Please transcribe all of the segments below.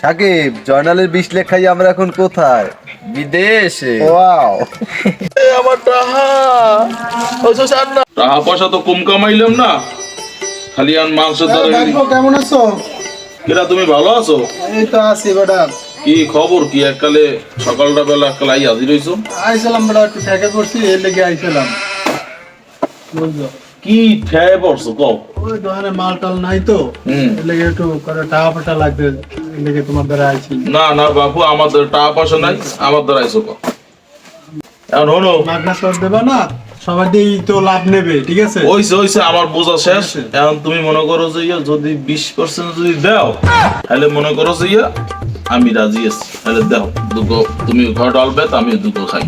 সাকিব, জয়নালের 20 লাখ খাই আমরা এখন কোথায়? বিদেশে। ওয়াও, আমার টাহা টাহা পয়সা তো কম কামাইলাম না, খালি আর মাংসের দরে। কেমন আছো? কিরা তুমি ভালো আছো? এই তো আছি বেটা। কি খবর? কি এককালে সকালটা বেলা এককালে আই হাজির হইছো? আইছিলাম বেটা, একটু ঠেকে পড়ছি, এর লেগে আইছিলাম। বুঝছো? কি ঠেয়ে পড়ছো কও? ওই দোকানে মাল টাল নাই তো, এর লেগে একটু করে টাকা পয়সা লাগবে, এর লেগে তোমার দ্বারা আইছি। না না বাপু, আমাদের টাকা পয়সা নাই, আমার দ্বারা আইছো কও। এখন হলো মাগনা সব দেবা না, সবার দিয়েই তো লাভ নেবে, ঠিক আছে? ওইছে আমার বোঝা শেষ। এখন তুমি মনে করো যে যদি 20% যদি দাও, তাহলে মনে করো যে আমি রাজি আছি, তাহলে দাও দুটো, তুমি ঘর ডালবে আমি দুটো খাই।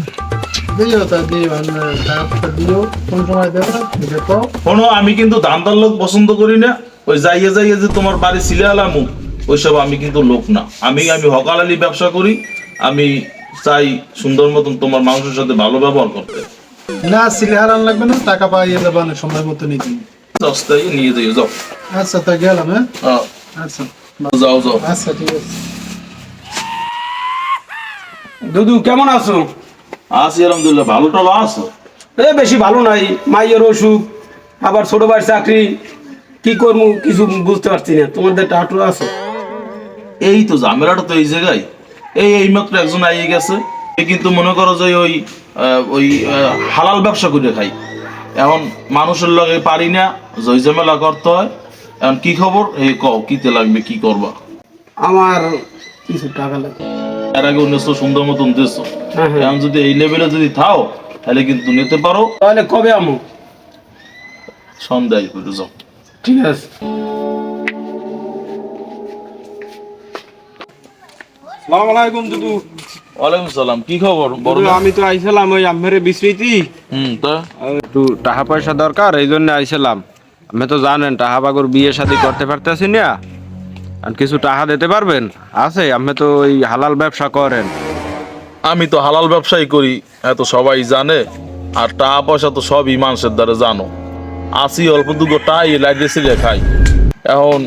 দিও তা দিও, টাকা পয়সা দিও, কোন সময় দেবে দেখো। শোনো, আমি কিন্তু ধান্দার লোক পছন্দ করি না। ওই যাইয়ে যে তোমার বাড়ি ছিলে আলামু, ওইসব আমি কিন্তু লোক না। আমি হকালালি ব্যবসা করি। আমি চাই সুন্দর মতন তোমার মাংসের সাথে ভালো ব্যবহার করতে। না সিলে হারান লাগবে না, টাকা পাইয়ে দেবা না সময় মতো নিতে। সস্তায় নিয়ে যাই, যাও। আচ্ছা তো গেলাম, হ্যাঁ? হ্যাঁ, আচ্ছা যাও যাও। আচ্ছা ঠিক আছে। দুদু কেমন আছো? আছি আলহামদুলিল্লাহ, ভালো টালো আছো? বেশি ভালো নাই, মাইয়ের অসুখ, আবার ছোট ভাইয়ের চাকরি, কি করবো কিছু বুঝতে পারছি না। তোমাদের টাটু আছে? এই তো ঝামেলাটা তো এই জায়গায়। এইমাত্র একজন আইয়ে গেছে, এ কিন্তু মনে করো যে ওই হালাল ব্যবসা করে খাই। এখন মানুষের লগে পারি না, জয় ঝামেলা করতে হয়। এখন কি খবর? এই কও কিতে লাগবে, কি করবা? আমার কিছু টাকা লাগে। এর আগে উনিশশো সুন্দর মতন দিছো। হ্যাঁ। এখন যদি এই লেভেলে যদি থাও, তাহলে কিন্তু নিতে পারো। তাহলে কবে আমো? সন্ধ্যায় করে যাও। ঠিক আছে। সালাম আলাইকুম দুদু। ওয়ালাইকুম সালাম, কি খবর? বড় দুদু, আমি তো আইছিলাম ওই আমের বিস্মৃতি, তা একটু টাকা পয়সা দরকার, এই জন্য আইছিলাম। আমি তো জানেন টাকা বাগর বিয়ে শাদী করতে পারতেছি না, আর কিছু টাকা দিতে পারবেন? আছে, আমি তো ওই হালাল ব্যবসা করেন। আমি তো হালাল ব্যবসাই করি, এত সবাই জানে। আর টাকা পয়সা তো সবই মানুষের দ্বারা জানো। আসি অল্প দুটো টাই লাইটেছে খাই। এখন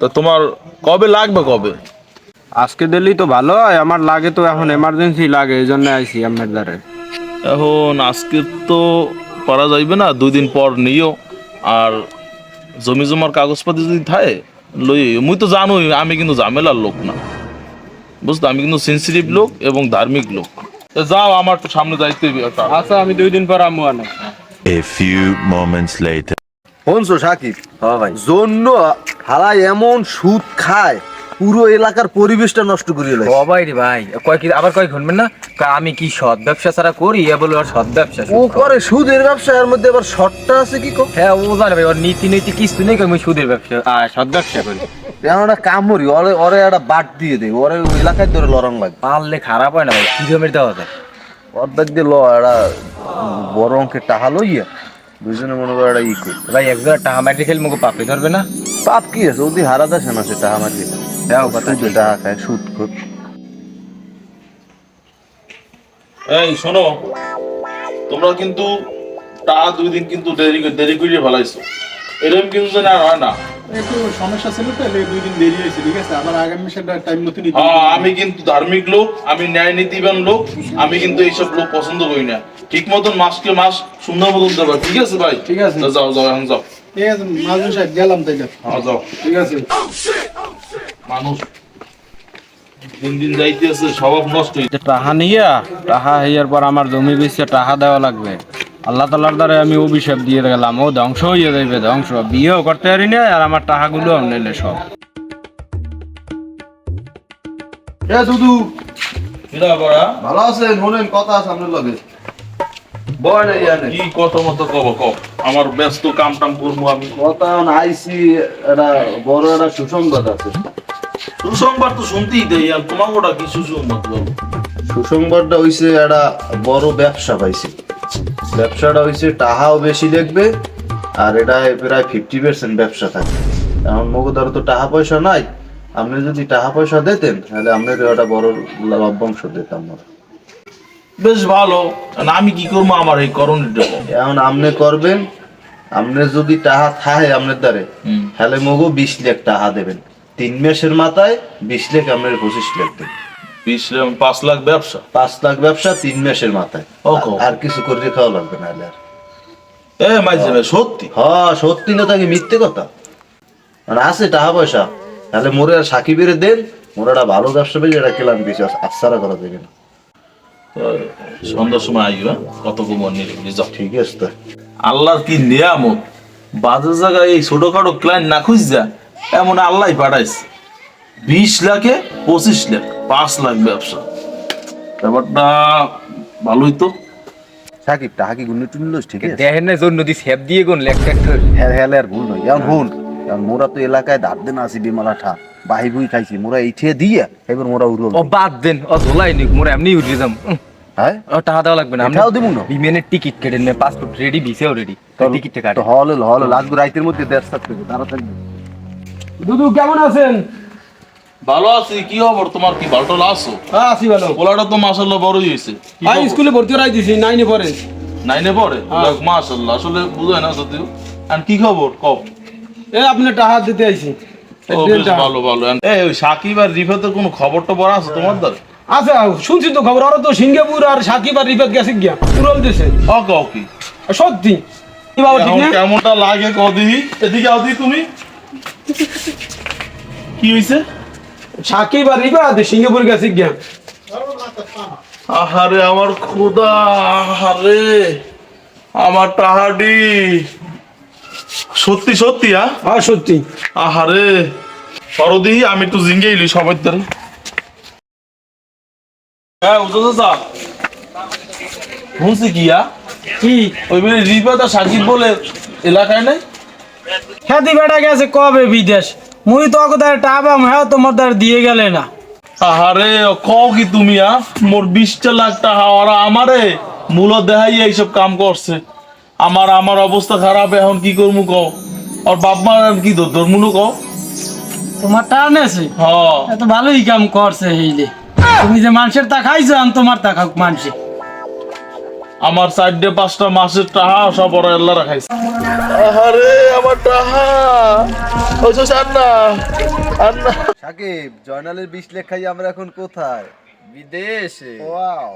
তো তোমার কবে লাগবে, কবে? আজকে দিলেই তো ভালো হয়, আমার লাগে তো এখন এমার্জেন্সি লাগে, এই জন্য আইছি আপনার দ্বারে। এখন আজকে তো পারা যাইবে না, 2 দিন পর নিও। আর জমি জমার কাগজপাতি যদি থাকে লই। মুই তো জানোই আমি কিন্তু ঝামেলার লোক না, বুঝতো? আমি কিন্তু সেন্সিটিভ লোক এবং ধার্মিক লোক। তো যাও, আমার তো সামনে যাইতে হবে একটা। আচ্ছা, আমি 2 দিন পর আমু আনে। A few moments later. শুনছো সাকিব? হ্যাঁ ভাই। জন্য হালাই এমন সুদ খায়, পুরো এলাকার পরিবেশটা নষ্ট করিয়ে লাগে। সবাই রে ভাই, কয় কি আবার কয় শুনবেন না, আমি কি সৎ ব্যবসা ছাড়া করি? এ বলে ওর সৎ ব্যবসা। ও করে সুদের ব্যবসা, এর মধ্যে আবার শর্টটা আছে কি কো? হ্যাঁ ও জানে ভাই, ওর নীতি নীতি কিছু নেই, আমি সুদের ব্যবসা আর সৎ ব্যবসা করি। এমন একটা কামড়ি, ওরে ওরে একটা বাট দিয়ে দেয়, ওরে ওই এলাকায় ধরে লরং লাগে। পারলে খারাপ হয় না ভাই, কি জমের দেওয়া যায়? অর্ধেক দিয়ে ল একটা বড় অঙ্কের টাকা লইয়া দুজনে মনে করে একটা ই করি। ভাই একজনের টাকা মাটি খেলে মুখে পাপে ধরবে না? পাপ কি আছে? ওদি হারা দেশে না সে টাকা মারি, হ্যাঁ কথা সুদে টাকা খায়, সুদ খোর। এই শোনো, তোমরা কিন্তু তা 2 দিন কিন্তু দেরি করে ফেলাইছো। এরকম কিন্তু না হয় না। একটু সমস্যা ছিল তো, এর 2 দিন দেরি হয়েছে, ঠিক আছে? আবার আগামী সেটা টাইম মতো নিতে হ্যাঁ, আমি কিন্তু ধার্মিক লোক, আমি ন্যায় নীতিবান লোক। আমি কিন্তু এইসব লোক পছন্দ করি না। ঠিক মতন মাসকে মাস সুন্দর মতন দেবা, ঠিক আছে ভাই? ঠিক আছে। তো যাও যাও, এখন যাও। ঠিক আছে মাজুন সাহেব, গেলাম তাইলে। হ্যাঁ যাও। ঠিক আছে। মানুষ দিন দিন যাইতে আছে, স্বভাব নষ্ট হইতে। টাকা নিয়া, টাকা হইয়ার পর আমার জমি বেচে টাকা দেওয়া লাগবে। আল্লাহ তাআলার দ্বারা আমি অভিশাপ দিয়ে গেলাম, ও ধ্বংস হয়ে যাবে, ধ্বংস। বিয়েও করতে পারি না, আর আমার টাকাগুলো নিলে সব। এ দুদু, কিরা বড়া? ভালো আছেন? শোনেন, কথা আছে আপনার লগে। বয় না ইয়ানে কি কত মতো কব কব, আমার ব্যস্ত কাম টাম করবো আমি। কথা আইসি, একটা বড় একটা সুসংবাদ আছে। সুসংবাদ তো শুনতেই দেই, আর তোমার ওটা কি সুসংবাদ বলো? সুসংবাদটা হইছে একটা বড় ব্যবসা পাইছি। ব্যবসাটা হইছে টাকাও বেশি দেখবে, আর এটা প্রায় 50% ব্যবসা থাকে। এখন মগদার তো টাকা পয়সা নাই, আপনি যদি টাকা পয়সা দিতেন তাহলে আপনার একটা বড় লভ্যাংশ দিতাম না। বেশ ভালো। না আমি কি করবো, আমার এই করণীয়টা বলো। এখন আপনি করবেন, আপনি যদি টাকা থাকে আপনার দ্বারে, তাহলে মগো 20 লাখ টাকা দেবেন। 3 মাসের মাথায় 20 লাখ আমরা 25 লাখ দেব। 5 লাখ ব্যবসা। 5 লাখ ব্যবসা 3 মাসের মাথায়। ওকে। আর কিছু করে খাওয়া লাগবে না হলে আর। এ মাইজে ভাই সত্যি? হ্যাঁ সত্যি না, তাকে মিথ্যে কথা। মানে আছে টাকা পয়সা, তাহলে মোরে আর সাকিবের দেন, মোরা একটা ভালো ব্যবসা পেয়ে এটা কেলাম বেশি আচ্ছারা করা যাবে না। সন্ধ্যার সময় আইও, হ্যাঁ? কত কুমার নিয়ে যাও। ঠিক আছে তো। আল্লাহর কি নিয়ামত, বাজার জায়গায় এই ছোটখাটো ক্লায়েন্ট না খুঁজা এমন আল্লাহ পাঠাইছে। 20 লাখে 25 লাখ, 5 লাখ ব্যবসা, ব্যাপারটা ভালোই তো। সাকিব টাকা কি গুন্নি টুনলো ঠিক আছে? দেখেন না জন্য নদী সেপ দিয়ে কোন লেখ টেক করে। হ্যাঁ হ্যাঁ আর ভুল নয়, এখন ভুল। কারণ মোরা তো এলাকায় ধার দেন আছি বিমালা ঠা বাহি বুই খাইছি, মোরা এইঠে দিয়ে এবার মোরা উড়ল। ও বাদ দেন, ও ধোলাই নিক মোরে এমনি উঠে যাম। হ্যাঁ ও টাকা দেওয়া লাগবে না, এটাও দিমু না। বিমানের টিকিট কেটে নে, পাসপোর্ট রেডি, ভিসাও রেডি, টিকিটটা কাটে। তো হল লাস্ট রাইতের মধ্যে 1.5 থেকে তাড়াতাড়ি। দুদু কেমন আছেন? ভালো আছি। কি খবর তোমার? কি ভালো টালো আছো? হ্যাঁ আছি ভালো। পোলাটা তো মাশাআল্লাহ বড়ই হয়েছে। আমি স্কুলে ভর্তি করাই দিছি, 9 পড়ে। 9 পড়ে? যাক, মাশাআল্লাহ, আসলে বুঝায় না যদিও। আর কি খবর কও? এ আপনি টাকা দিতে আইছি। ও বেশ ভালো ভালো। এই ওই সাকিব আর রিফাতের কোনো খবর টবর আছে তোমার দ্বারা? আচ্ছা শুনছি তো খবর, ওরা তো সিঙ্গাপুর আর সাকিব আর রিফাত গেছে গিয়া উড়ল দেশে। ও কও কি? সত্যি কি বাবা ঠিক এখন না? কেমনটা লাগে কদি? এদিকে আও দি তুমি। কি হইছে? সাকিব আর রিফাত সিঙ্গাপুর গেছে গিয়া। আহারে আমার খোদা, আহারে আমার টাহাডি। সত্যি সত্যি? হ্যাঁ সত্যি। আহারে সরদি, আমি একটু জিঙ্গেইলি সবার দ্বারা। হ্যাঁ উজো চাচা, শুনছি কি কি ওই বেলে রিফাত আর সাকিব বলে এলাকায় নাই? খ্যাতি বেটা গেছে কবে বিদেশ, মুই তো কোথায় টাকা হ্যাঁ তোমার দ্বার দিয়ে গেলে না। আহারে কও কি তুমি? মোর 20 লাখ টাকা ওরা আমারে মূল দেখাই এইসব কাম করছে। আমার অবস্থা খারাপ, এখন কি করবো কও? আর বাপ মা কি ধর্মুনু কও? তোমার টাকা নেছে হ, এত ভালোই কাম করছে হইলে। তুমি যে মানুষের তা খাইছো, আমি তোমার তা খাক মানুষে। আমার 4-5টা মাসের টাকা সব ওরা আল্লাহ রাখাইছে। আহারে আমার টাকা ওই তো আন্না আন্না। সাকিব জয়নালের 20 লাখ খাই আমরা এখন কোথায়? বিদেশে। ওয়াও।